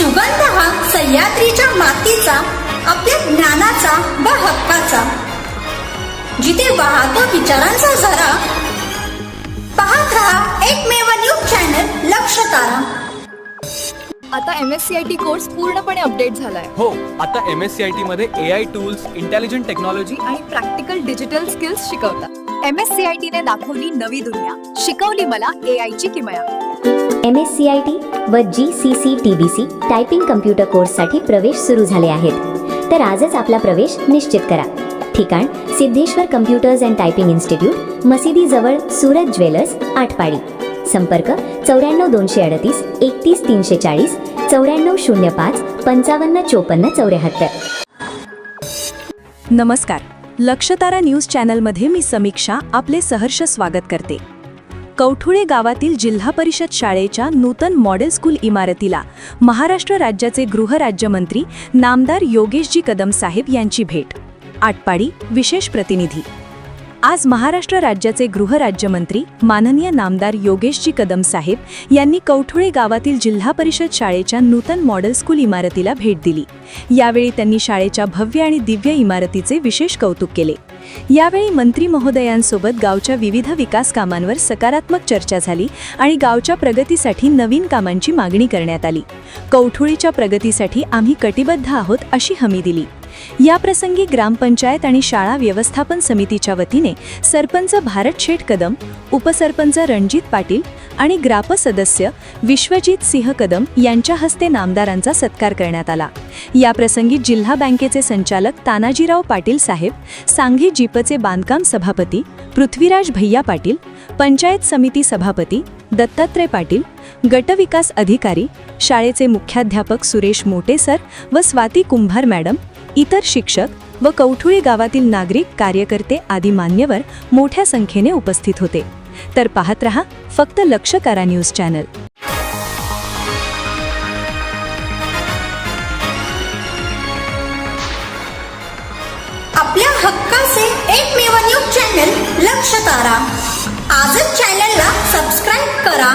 सुगंध हा सह्याद्रीच्या मातीचा, आपल्या ज्ञानाचा व हक्काचा, जिथे वाहतो विचारांचा झरा। पाहत रहा एकमेव न्यूज चॅनल लक्ष तारा। आता MSCIT कोर्स पूर्णपणे अपडेट झालाय। हो, आता MSCIT मध्ये AI टूल्स, इंटेलिजंट टेक्नॉलॉजी आणि प्रॅक्टिकल डिजिटल स्किल्स शिकवतात। MSCIT ने दाखवली नवी दुनिया, शिकवली मला AI ची किमया। MSCIT व GCC-TBC टायपिंग कम्प्युटर कोर्ससाठी प्रवेश सुरू झाले आहेत, तर आजच आपला प्रवेश निश्चित करा। ठिकाण Siddheshwar computers and typing institute, मशिदी जवळ, सूरत ज्वेलर्स, आटपाडी। संपर्क 94 238 31 340, 94 05 55 54 74। नमस्कार, लक्षतारा न्यूज चॅनलमध्ये मी समीक्षा आपले सहर्ष स्वागत करते। कौठुळे गावातील जिल्हा परिषद शाळेच्या नूतन मॉडेल स्कूल इमारतीला महाराष्ट्र राज्याचे गृहराज्यमंत्री नामदार योगेशजी कदम साहेब यांची भेट। आटपाडी विशेष प्रतिनिधी। आज महाराष्ट्र राज्याचे गृहराज्यमंत्री माननीय नामदार योगेशजी कदम साहेब यांनी कौठुळे गावातील जिल्हा परिषद शाळेच्या नूतन मॉडेल स्कूल इमारतीला भेट दिली। यावेळी त्यांनी शाळेच्या भव्य आणि दिव्य इमारतीचे विशेष कौतुक केले। यावेळी मंत्री महोदयांसोबत गावच्या विविध विकास कामांवर सकारात्मक चर्चा झाली आणि गावच्या प्रगतीसाठी नवीन कामांची मागणी करण्यात आली। कौठुळीच्या प्रगतीसाठी आम्ही कटिबद्ध आहोत अशी हमी दिली। याप्रसंगी ग्रामपंचायत आणि शाळा व्यवस्थापन समितीच्या वतीने सरपंच भारत शेठ कदम, उपसरपंच रणजित पाटील आणि ग्राप सदस्य विश्वजित सिंह कदम यांच्या हस्ते नामदारांचा सत्कार करण्यात आला। याप्रसंगी जिल्हा बँकेचे संचालक तानाजीराव पाटील साहेब, सांघी जीपचे बांधकाम सभापती पृथ्वीराज भैया पाटील, पंचायत समिती सभापती दत्तात्रय पाटील, गटविकास अधिकारी, शाळेचे मुख्याध्यापक सुरेश मोटे सर व स्वाती कुंभार मॅडम, इतर शिक्षक व कौठुळे गावातील नागरिक, कार्यकर्ते आदी मान्यवर मोठ्या संख्येने उपस्थित होते। तर पाहत रहा फक्त लक्षतारा न्यूज चॅनल। आपल्या हक्काचे एकमेव न्यूज चॅनल लक्ष तारा। आजच चॅनलला सबस्क्राईब करा